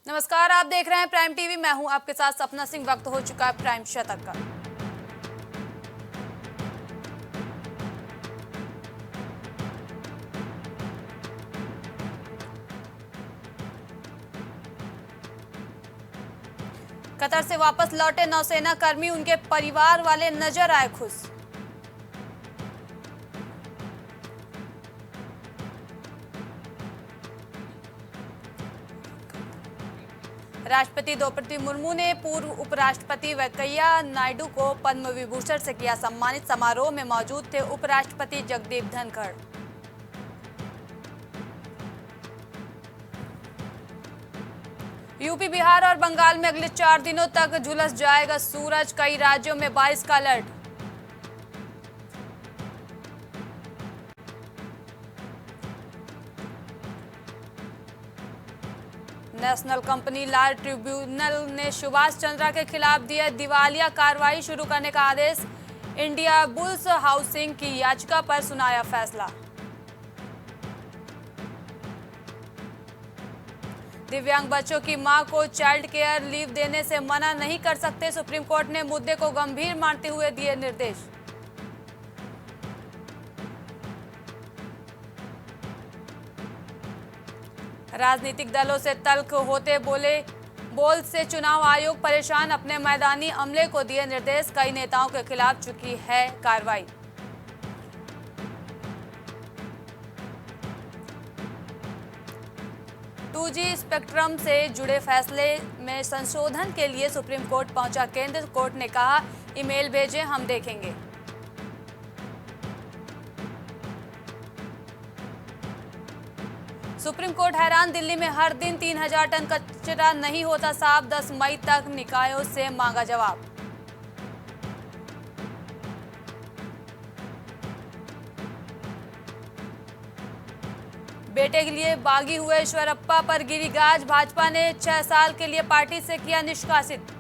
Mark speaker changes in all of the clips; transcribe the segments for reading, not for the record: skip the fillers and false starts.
Speaker 1: नमस्कार, आप देख रहे हैं प्राइम टीवी। मैं हूं आपके साथ सपना सिंह। वक्त हो चुका है प्राइम शतक का। कतर से वापस लौटे नौसेना कर्मी, उनके परिवार वाले नजर आए खुश। राष्ट्रपति द्रौपदी मुर्मू ने पूर्व उपराष्ट्रपति वेंकैया नायडू को पद्म विभूषण से किया सम्मानित। समारोह में मौजूद थे उपराष्ट्रपति जगदीप धनखड़। यूपी, बिहार और बंगाल में अगले 4 दिनों तक झुलस जाएगा सूरज। कई राज्यों में बारिश का alert. National company law tribunal ने सुभाष चंद्रा के खिलाफ दिया दिवालिया कार्रवाई शुरू करने का आदेश। इंडिया बुल्स हाउसिंग की याचिका पर सुनाया फैसला। दिव्यांग बच्चों की मां को चाइल्ड केयर लीव देने से मना नहीं कर सकते। सुप्रीम कोर्ट ने मुद्दे को गंभीर मानते हुए दिए निर्देश। राजनीतिक दलों से तल्ख होते बोल से चुनाव आयोग परेशान। अपने मैदानी अमले को दिए निर्देश। कई नेताओं के खिलाफ चुकी है कार्रवाई। टू जी स्पेक्ट्रम से जुड़े फैसले में संशोधन के लिए सुप्रीम कोर्ट पहुंचा केंद्र। कोर्ट ने कहा, ईमेल भेजें, हम देखेंगे। सुप्रीम कोर्ट हैरान, दिल्ली में हर दिन 3000 टन कचरा नहीं होता साफ। 10 मई तक निकायों से मांगा जवाब। बेटे के लिए बागी हुए ईश्वरप्पा पर गिरी गाज। भाजपा ने 6 साल के लिए पार्टी से किया निष्कासित।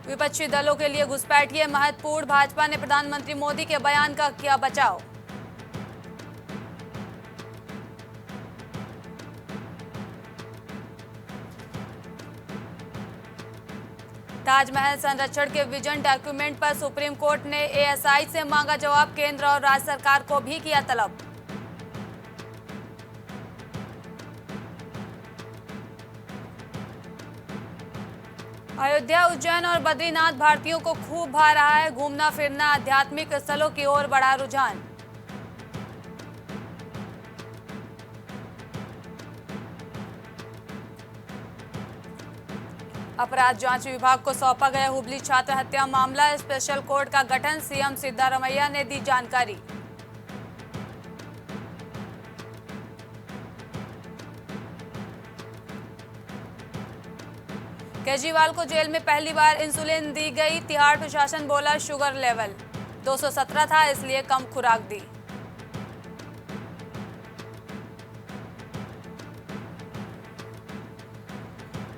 Speaker 1: विपक्षी दलों के लिए घुसपैठिए महत्वपूर्ण। भाजपा ने प्रधानमंत्री मोदी के बयान का किया बचाव। ताजमहल संरक्षण के विजन डॉक्यूमेंट पर सुप्रीम कोर्ट ने एएसआई से मांगा जवाब। केंद्र और राज्य सरकार को भी किया तलब। अयोध्या, उज्जैन और बद्रीनाथ भारतीयों को खूब भा रहा है। घूमना फिरना, आध्यात्मिक स्थलों की ओर बढ़ा रुझान। अपराध जांच विभाग को सौंपा गया हुबली छात्र हत्या मामला। स्पेशल कोर्ट का गठन, सीएम सिद्धारमैया ने दी जानकारी। केजरीवाल को जेल में पहली बार इंसुलिन दी गई। तिहाड़ प्रशासन बोला, शुगर लेवल 217 था, इसलिए कम खुराक दी।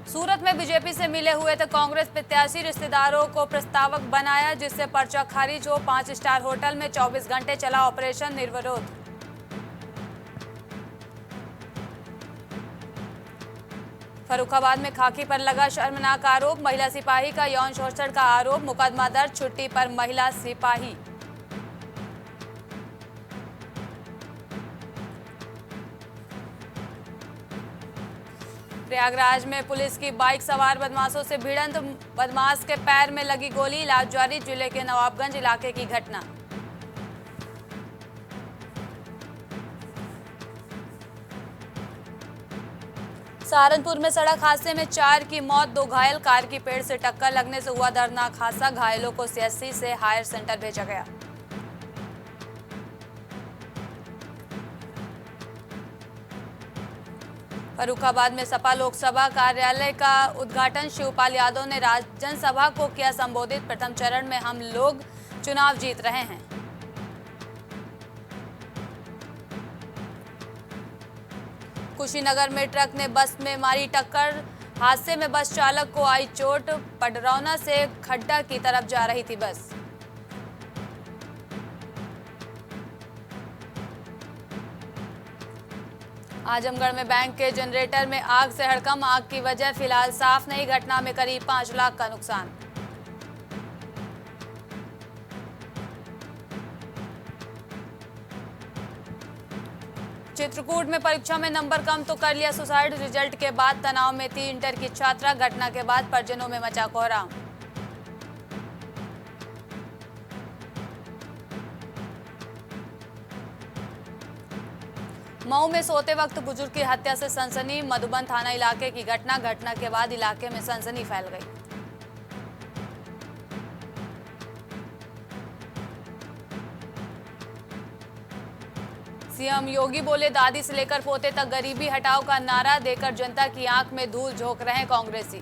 Speaker 1: सूरत में बीजेपी से मिले हुए थे कांग्रेस प्रत्याशी। रिश्तेदारों को प्रस्तावक बनाया, जिससे पर्चा खारिज हो। 5 स्टार होटल में 24 घंटे चला ऑपरेशन निर्विरोध। फर्रुखाबाद में खाकी पर लगा शर्मनाक आरोप। महिला सिपाही का यौन शोषण का आरोप। मुकदमा दर्ज, छुट्टी पर महिला सिपाही। प्रयागराज में पुलिस की बाइक सवार बदमाशों से भिड़ंत। बदमाश के पैर में लगी गोली, इलाज जारी। जिले के नवाबगंज इलाके की घटना। सहारनपुर में सड़क हादसे में 4 की मौत, 2 घायल। कार की पेड़ से टक्कर लगने से हुआ दर्दनाक हादसा। घायलों को सीएचसी से हायर सेंटर भेजा गया। फर्रुखाबाद में सपा लोकसभा कार्यालय का उद्घाटन। शिवपाल यादव ने जनसभा को किया संबोधित। प्रथम चरण में हम लोग चुनाव जीत रहे हैं। कुशीनगर में ट्रक ने बस में मारी टक्कर। हादसे में बस चालक को आई चोट। पडरौना से खड्डा की तरफ जा रही थी बस। आजमगढ़ में बैंक के जनरेटर में आग से हड़कंप। आग की वजह फिलहाल साफ नहीं। घटना में करीब 5 लाख का नुकसान। चित्रकूट में परीक्षा में नंबर कम तो कर लिया सुसाइड। रिजल्ट के बाद तनाव में थी इंटर की छात्रा। घटना के बाद परिजनों में मचा कोहराम। मऊ में सोते वक्त बुजुर्ग की हत्या से सनसनी। मधुबन थाना इलाके की घटना के बाद इलाके में सनसनी फैल गई। सीएम योगी बोले दादी से लेकर पोते तक गरीबी हटाओ का नारा देकर जनता की आंख में धूल झोंक रहे कांग्रेसी।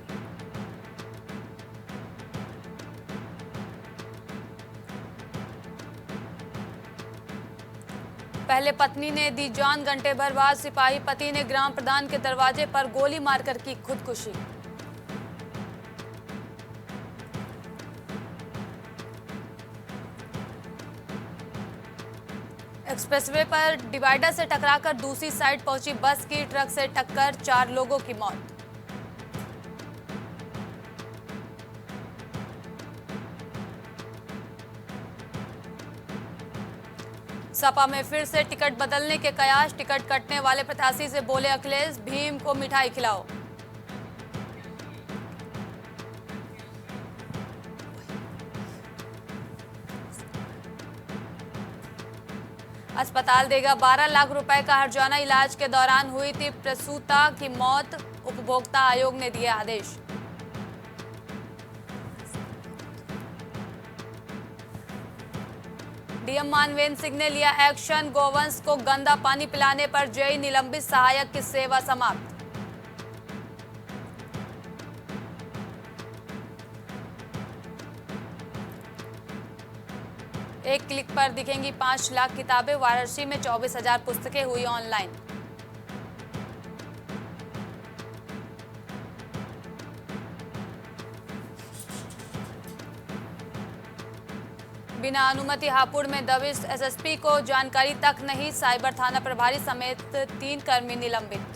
Speaker 1: पहले पत्नी ने दी जान। घंटे भर बाद सिपाही पति ने ग्राम प्रधान के दरवाजे पर गोली मारकर की खुदकुशी। एक्सप्रेसवे पर डिवाइडर से टकराकर दूसरी साइड पहुंची बस की ट्रक से टक्कर। 4 लोगों की मौत। सपा में फिर से टिकट बदलने के कयास। टिकट कटने वाले प्रत्याशी से बोले अखिलेश, भीम को मिठाई खिलाओ। अस्पताल देगा 12 लाख रुपए का हर्जाना। इलाज के दौरान हुई थी प्रसूता की मौत। उपभोक्ता आयोग ने दिए आदेश। डीएम मानवेंद्र सिंह ने लिया एक्शन। गोवंश को गंदा पानी पिलाने पर जेई निलंबित। सहायक की सेवा समाप्त। एक क्लिक पर दिखेंगी 5 लाख किताबें। वाराणसी में 24,000 पुस्तकें हुई ऑनलाइन। बिना अनुमति हापुड़ में दबिश। एसएसपी को जानकारी तक नहीं। साइबर थाना प्रभारी समेत 3 कर्मी निलंबित।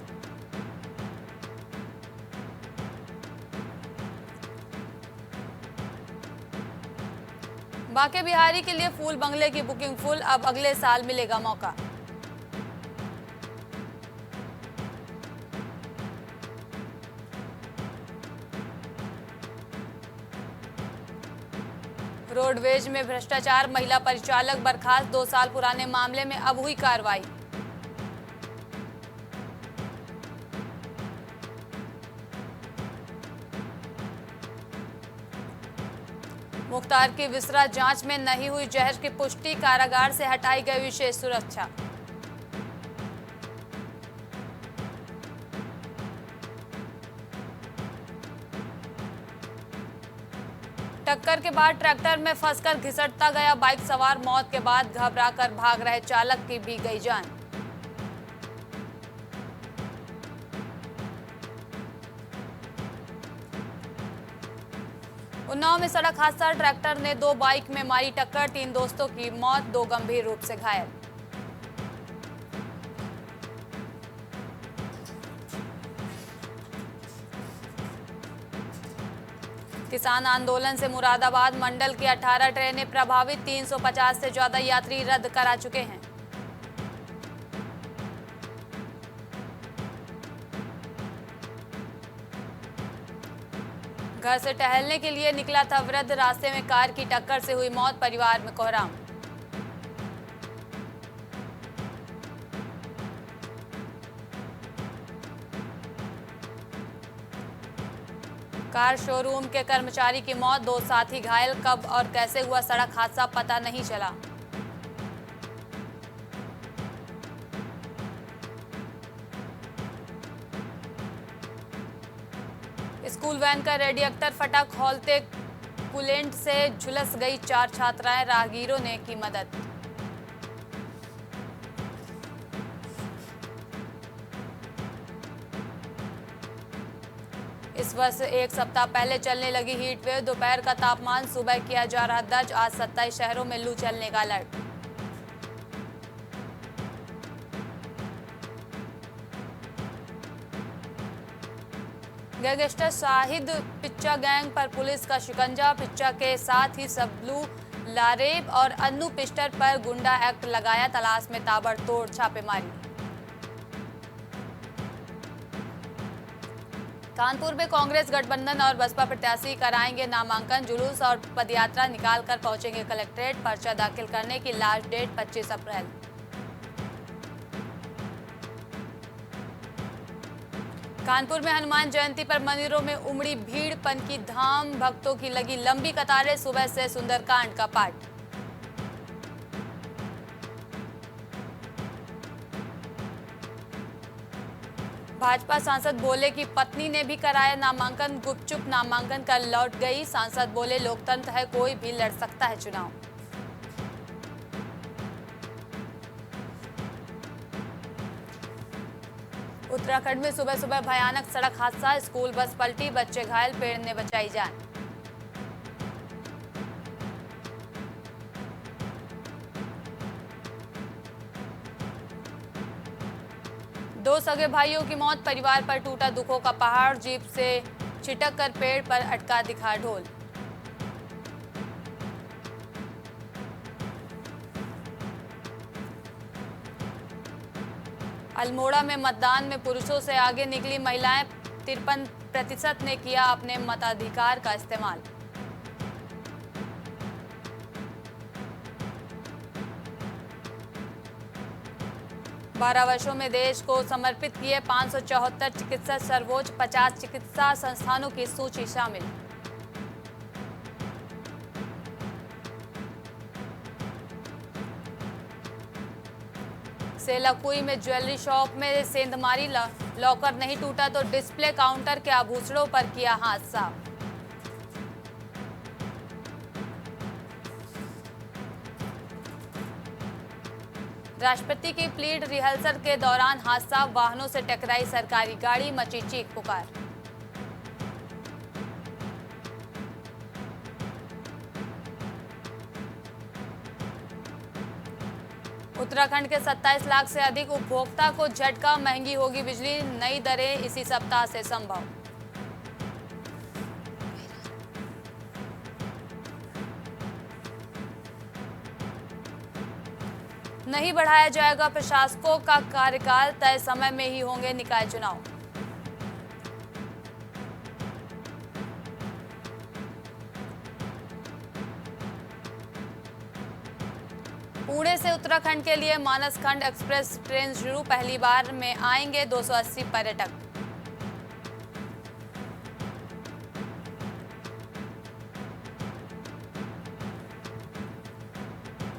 Speaker 1: बांके बिहारी के लिए फूल बंगले की बुकिंग फुल। अब अगले साल मिलेगा मौका। रोडवेज में भ्रष्टाचार। महिला परिचालक बर्खास्त। 2 साल पुराने मामले में अब हुई कार्रवाई। मुख्तार की विसरा जांच में नहीं हुई जहर की पुष्टि। कारागार से हटाई गई विशेष सुरक्षा। टक्कर के बाद ट्रैक्टर में फंसकर घिसटता गया बाइक सवार। मौत के बाद घबराकर भाग रहे चालक की भी गई जान। उन्नाव में सड़क हादसा। ट्रैक्टर ने 2 बाइक में मारी टक्कर। 3 दोस्तों की मौत, 2 गंभीर रूप से घायल। किसान आंदोलन से मुरादाबाद मंडल की 18 ट्रेनें प्रभावित। 350 से ज्यादा यात्री रद्द करा चुके हैं। घर से टहलने के लिए निकला था वृद्ध। रास्ते में कार की टक्कर से हुई मौत। परिवार में कोहराम। कार शोरूम के कर्मचारी की मौत। 2 साथी घायल। कब और कैसे हुआ सड़क हादसा पता नहीं चला। स्कूल वैन का रेडिएटर फटा। खौलते कूलेंट से झुलस गई 4 छात्राएं। राहगीरों ने की मदद। इस वर्ष 1 सप्ताह पहले चलने लगी हीट वेव। दोपहर का तापमान सुबह किया जा रहा दर्ज। आज 27 शहरों में लू चलने का अलर्ट। गैंगस्टर शाहिद पिच्चा गैंग पर पुलिस का शिकंजा। पिच्चा के साथ ही सबलू लारेब और अन्नू पिस्टर पर गुंडा एक्ट लगाया। तलाश में ताबड़तोड़ छापेमारी। कानपुर में कांग्रेस गठबंधन और बसपा प्रत्याशी कराएंगे नामांकन। जुलूस और पदयात्रा निकालकर पहुंचेंगे कलेक्ट्रेट। पर्चा दाखिल करने की लास्ट डेट 25 अप्रैल। कानपुर में हनुमान जयंती पर मंदिरों में उमड़ी भीड़। पनकी धाम भक्तों की लगी लंबी कतारें। सुबह से सुंदरकांड का पाठ। भाजपा सांसद बोले कि पत्नी ने भी कराया नामांकन। गुपचुप नामांकन कर लौट गई। सांसद बोले लोकतंत्र है, कोई भी लड़ सकता है चुनाव। उत्तराखंड में सुबह सुबह भयानक सड़क हादसा। स्कूल बस पलटी, बच्चे घायल, पेड़ ने बचाई जान। दो सगे भाइयों की मौत, परिवार पर टूटा दुखों का पहाड़। जीप से छिटक कर पेड़ पर अटका दिखा ढोल। अल्मोड़ा में मतदान में पुरुषों से आगे निकली महिलाएं। 53% ने किया अपने मताधिकार का इस्तेमाल। बारह वर्षों में देश को समर्पित किए 574 चिकित्सक। सर्वोच्च 50 चिकित्सा संस्थानों की सूची शामिल। सेलाकुई में ज्वेलरी शॉप में सेंधमारी। लॉकर नहीं टूटा तो डिस्प्ले काउंटर के आभूषणों पर किया हाथ साफ। राष्ट्रपति की प्लीड रिहर्सल के दौरान हादसा। वाहनों से टकराई सरकारी गाड़ी, मची चीख पुकार। उत्तराखंड के 27 लाख से अधिक उपभोक्ता को झटका। महंगी होगी बिजली, नई दरें इसी सप्ताह से संभव। नहीं बढ़ाया जाएगा प्रशासकों का कार्यकाल। तय समय में ही होंगे निकाय चुनाव। पुणे से उत्तराखंड के लिए मानसखंड एक्सप्रेस ट्रेन शुरू। पहली बार में आएंगे 280 पर्यटक।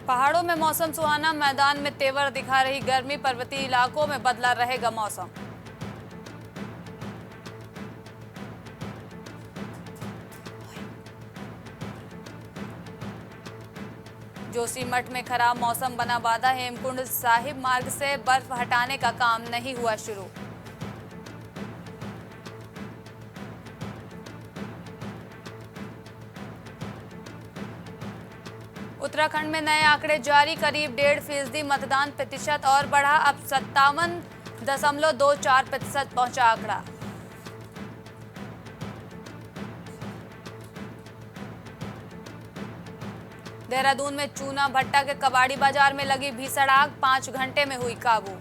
Speaker 1: पहाड़ों में मौसम सुहाना, मैदान में तेवर दिखा रही गर्मी। पर्वतीय इलाकों में बदला रहेगा मौसम। जोशीमठ में खराब मौसम बना बाधा। हेमकुंड साहिब मार्ग से बर्फ हटाने का काम नहीं हुआ शुरू। उत्तराखंड में नए आंकड़े जारी। करीब 1.5% मतदान प्रतिशत और बढ़ा। अब 57.24% पहुंचा आंकड़ा। देहरादून में चूना भट्टा के कबाड़ी बाजार में लगी भीषण आग। 5 घंटे में हुई काबू।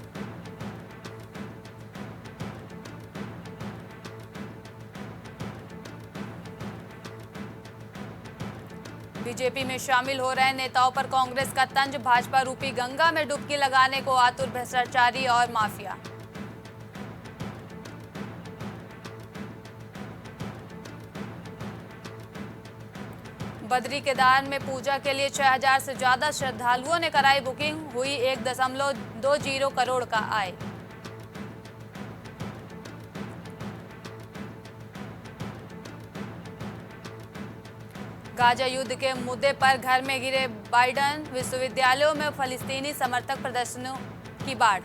Speaker 1: बीजेपी में शामिल हो रहे नेताओं पर कांग्रेस का तंज। भाजपा रूपी गंगा में डुबकी लगाने को आतुर भ्रष्टाचारी और माफिया। बद्री केदार में पूजा के लिए 6000 से ज्यादा श्रद्धालुओं ने कराई बुकिंग। हुई 1.20 करोड़ का आय। गाजा युद्ध के मुद्दे पर घर में गिरे बाइडन। विश्वविद्यालयों में फलस्तीनी समर्थक प्रदर्शनों की बाढ़।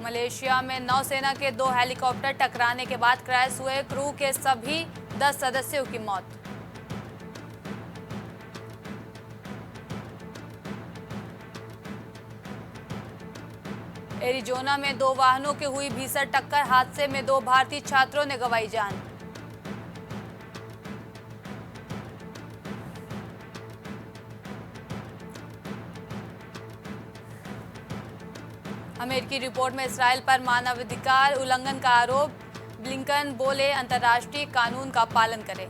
Speaker 1: मलेशिया में नौसेना के 2 हेलीकॉप्टर टकराने के बाद क्रैश हुए। क्रू के सभी 10 सदस्यों की मौत। एरिजोना में 2 वाहनों की हुई भीषण टक्कर, हादसे में 2 भारतीय छात्रों ने गंवाई जान। अमेरिकी रिपोर्ट में इसराइल पर मानवाधिकार उल्लंघन का आरोप, ब्लिंकन बोले अंतर्राष्ट्रीय कानून का पालन करें।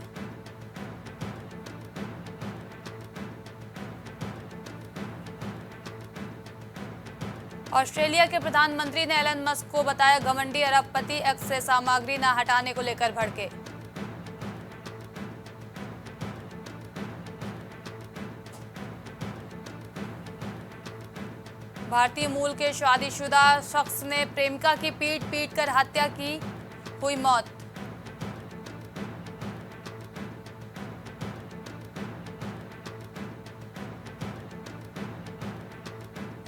Speaker 1: ऑस्ट्रेलिया के प्रधानमंत्री ने एलन मस्क को बताया घमंडी अरबपति, एक्स से सामग्री न हटाने को लेकर भड़के। भारतीय मूल के शादीशुदा शख्स ने प्रेमिका की पीट कर हत्या की, हुई मौत।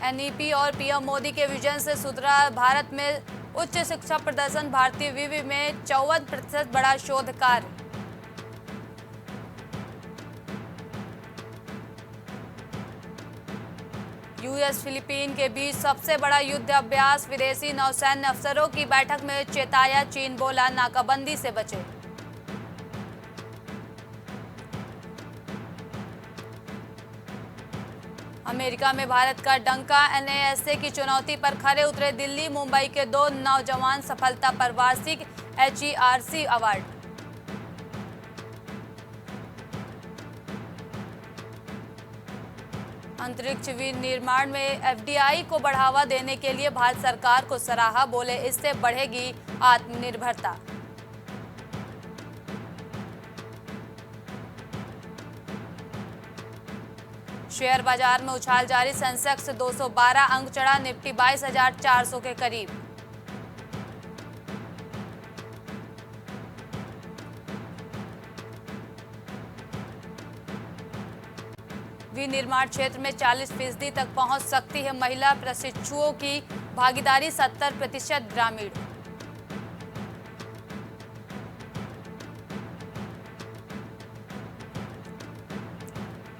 Speaker 1: एनईपी और पीएम मोदी के विजन से सुधरा भारत में उच्च शिक्षा प्रदर्शन, भारतीय विवि में 54% बढ़ा शोध कार्य। यूएस फिलीपीन के बीच सबसे बड़ा युद्ध अभ्यास, विदेशी नौसैन्य अफसरों की बैठक में चेताया चीन, बोला नाकाबंदी से बचे। अमेरिका में भारत का डंका, एनएसए की चुनौती पर खरे उतरे दिल्ली, मुंबई के 2 नौजवान सफलता पर वार्षिक HERC अवार्ड। अंतरिक्ष विनिर्माण में एफडीआई को बढ़ावा देने के लिए भारत सरकार को सराहा, बोले इससे बढ़ेगी आत्मनिर्भरता। शेयर बाजार में उछाल जारी, सेंसेक्स 212 अंक चढ़ा, निफ्टी 22,400 के करीब। विनिर्माण क्षेत्र में 40% तक पहुंच सकती है महिला प्रशिक्षुओं की भागीदारी, 70% ग्रामीण।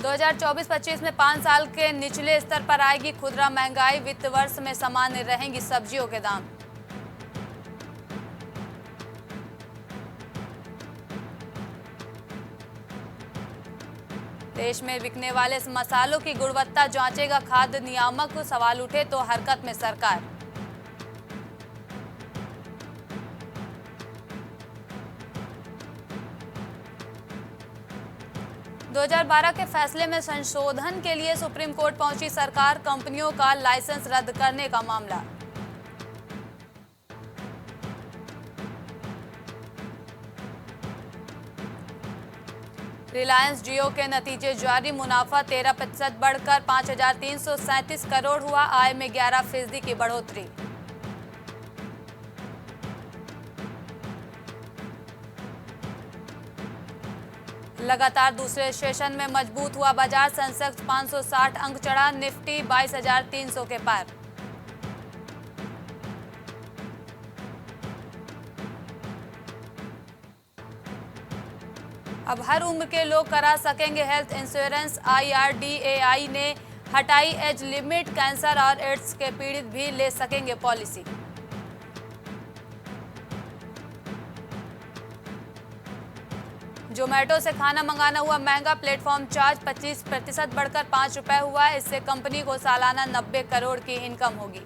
Speaker 1: दो 2024-25 में 5 साल के निचले स्तर पर आएगी खुदरा महंगाई, वित्त वर्ष में सामान्य रहेंगी सब्जियों के दाम। देश में बिकने वाले मसालों की गुणवत्ता जांचेगा खाद्य नियामक, सवाल उठे तो हरकत में सरकार। दो 2012 के फैसले में संशोधन के लिए सुप्रीम कोर्ट पहुंची सरकार, कंपनियों का लाइसेंस रद्द करने का मामला। रिलायंस जियो के नतीजे जारी, मुनाफा 13% बढ़कर 5,337 करोड़ हुआ, आय में 11% की बढ़ोतरी। लगातार दूसरे सेशन में मजबूत हुआ बाजार, सेंसेक्स 560 अंक चढ़ा, निफ्टी 22,300 के पार। अब हर उम्र के लोग करा सकेंगे हेल्थ इंश्योरेंस, IRDAI ने हटाई एज लिमिट, कैंसर और एड्स के पीड़ित भी ले सकेंगे पॉलिसी। जोमेटो से खाना मंगाना हुआ महंगा, प्लेटफॉर्म चार्ज 25% बढ़कर 5 रुपए हुआ, इससे कंपनी को सालाना 90 करोड़ की इनकम होगी।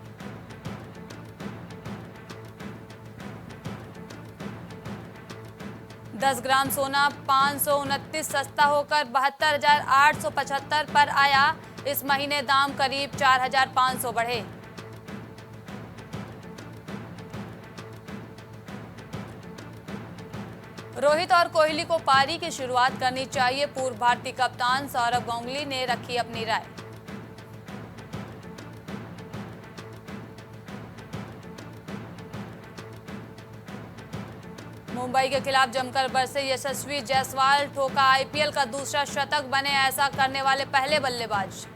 Speaker 1: दस ग्राम सोना 529 सस्ता होकर 72,875 पर आया, इस महीने दाम करीब 4,500 बढ़े। रोहित और कोहली को पारी की शुरुआत करनी चाहिए, पूर्व भारतीय कप्तान सौरव गांगुली ने रखी अपनी राय। मुंबई के खिलाफ जमकर बरसे यशस्वी जायसवाल, ठोका IPL का दूसरा शतक, बने ऐसा करने वाले पहले बल्लेबाज।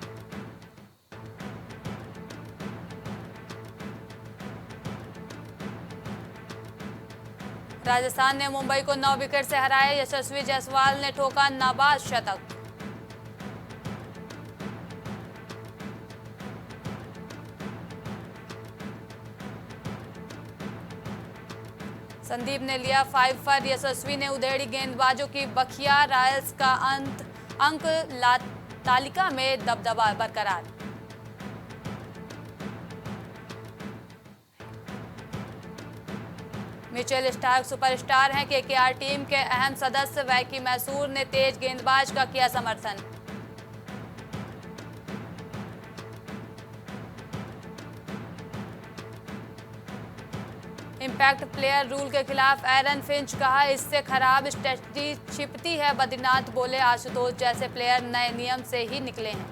Speaker 1: राजस्थान ने मुंबई को 9 विकेट से हराया, यशस्वी जायसवाल ने ठोका नाबाद शतक। संदीप ने लिया 5 पर, यशस्वी ने उधेड़ी गेंदबाजों की बखिया, रॉयल्स का अंक तालिका में दबदबा बरकरार। मिचेल स्टार्क सुपरस्टार हैं। केकेआर टीम के अहम सदस्य वैकी मैसूर ने तेज गेंदबाज का किया समर्थन। इम्पैक्ट प्लेयर रूल के खिलाफ एरन फिंच, कहा इससे खराब स्ट्रेटजी छिपती है। बद्रीनाथ बोले आशुतोष जैसे प्लेयर नए नियम से ही निकले हैं।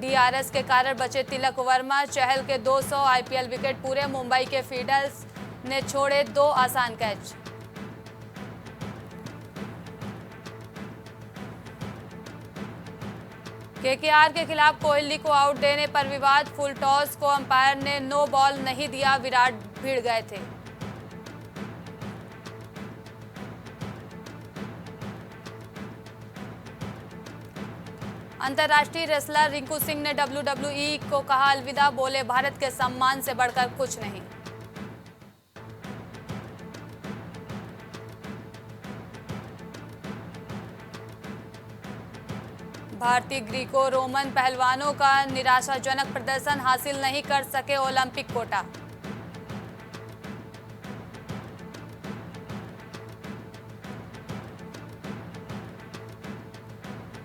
Speaker 1: डीआरएस के कारण बचे तिलक वर्मा, चहल के 200 आईपीएल विकेट पूरे। मुंबई के फील्डर्स ने छोड़े 2 आसान कैच। केकेआर के खिलाफ कोहली को आउट देने पर विवाद, फुल टॉस को अंपायर ने नो बॉल नहीं दिया, विराट भिड़ गए थे। अंतर्राष्ट्रीय रेसलर रिंकू सिंह ने डब्ल्यूडब्ल्यूई को कहा अलविदा, बोले भारत के सम्मान से बढ़कर कुछ नहीं। भारतीय ग्रीको रोमन पहलवानों का निराशाजनक प्रदर्शन, हासिल नहीं कर सके ओलंपिक कोटा।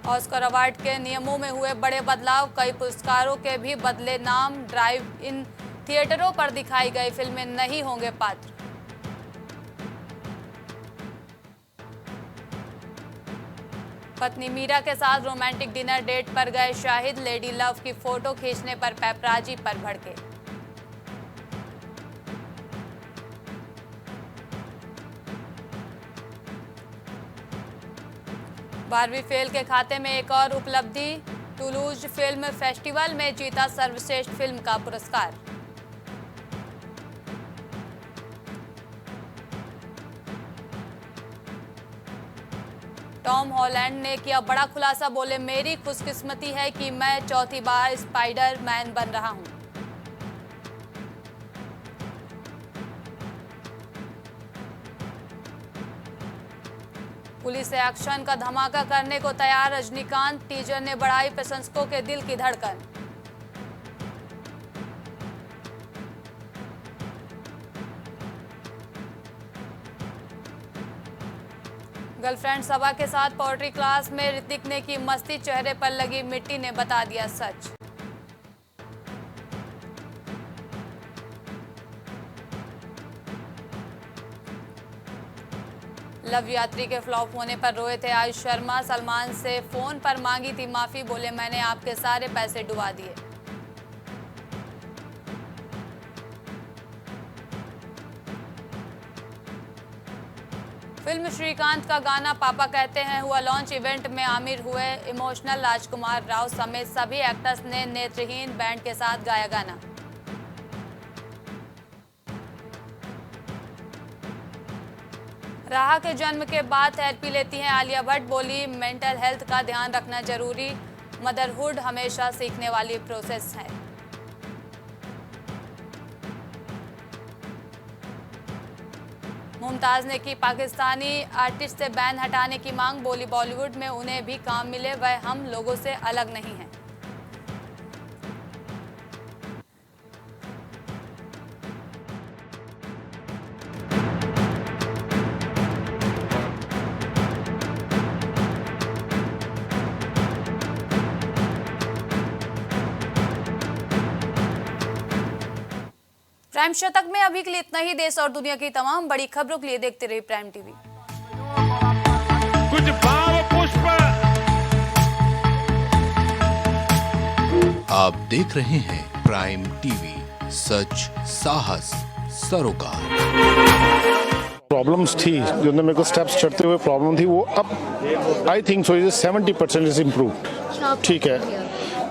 Speaker 1: ऑस्कर अवार्ड के नियमों में हुए बड़े बदलाव, कई पुरस्कारों के भी बदले नाम। ड्राइव इन थिएटरों पर दिखाई गई फिल्में नहीं होंगे पात्र। पत्नी मीरा के साथ रोमांटिक डिनर डेट पर गए शाहिद, लेडी लव की फोटो खींचने पर पैपराजी पर भड़के। बारहवीं फेल के खाते में एक और उपलब्धि, टूलूज फिल्म फेस्टिवल में जीता सर्वश्रेष्ठ फिल्म का पुरस्कार। टॉम हॉलैंड ने किया बड़ा खुलासा, बोले मेरी खुशकिस्मती है कि मैं चौथी बार स्पाइडर मैन बन रहा हूं। पुलिस एक्शन का धमाका करने को तैयार रजनीकांत, टीजर ने बढ़ाई प्रशंसकों के दिल की धड़कन। गर्लफ्रेंड सबा के साथ पोएट्री क्लास में ऋतिक ने की मस्ती, चेहरे पर लगी मिट्टी ने बता दिया सच। लव यात्री के फ्लॉप होने पर रोए थे आयुष शर्मा, सलमान से फोन पर मांगी थी माफी, बोले मैंने आपके सारे पैसे डुबा दिए। फिल्म श्रीकांत का गाना पापा कहते हैं हुआ लॉन्च, इवेंट में आमिर हुए इमोशनल, राजकुमार राव समेत सभी एक्टर्स ने नेत्रहीन बैंड के साथ गाया गाना। राहा के जन्म के बाद थेरेपी लेती हैं आलिया भट्ट, बोली मेंटल हेल्थ का ध्यान रखना जरूरी, मदरहुड हमेशा सीखने वाली प्रोसेस है। मुमताज ने की पाकिस्तानी आर्टिस्ट से बैन हटाने की मांग, बोली बॉलीवुड में उन्हें भी काम मिले, वह हम लोगों से अलग नहीं है। प्राइम शतक में अभी के लिए इतना ही। देश और दुनिया की तमाम बड़ी खबरों के लिए देखते रहिए प्राइम टीवी।
Speaker 2: कुछ भाव पुष्प।
Speaker 3: आप देख रहे हैं प्राइम टीवी, सच साहस सरोकार।
Speaker 4: प्रॉब्लम्स थी जो मेरे को स्टेप्स चढ़ते हुए प्रॉब्लम थी, वो अब I think so 70% is improved. ठीक है,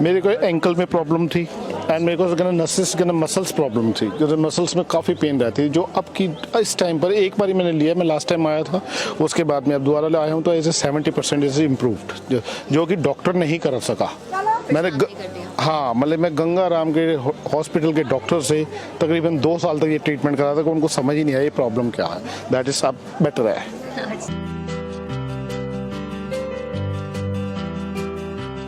Speaker 4: मेरे को एंकल में प्रॉब्लम थी एंड मेरे को नसेस मसल्स प्रॉब्लम थी, जो मसल्स में काफ़ी पेन रहती है, जो अब की इस टाइम पर एक बार ही मैंने लिया, मैं लास्ट टाइम आया था, उसके बाद मैं अब दोबारा आया हूँ, तो एज ए 70% इज इम्प्रूव्ड, जो कि डॉक्टर नहीं कर सका। हाँ मतलब मैं गंगा राम के हॉस्पिटल के डॉक्टर से तकरीबन 2 साल तक ये ट्रीटमेंट करा था कि उनको समझ ही नहीं आया ये प्रॉब्लम क्या है। दैट इज अब बेटर है।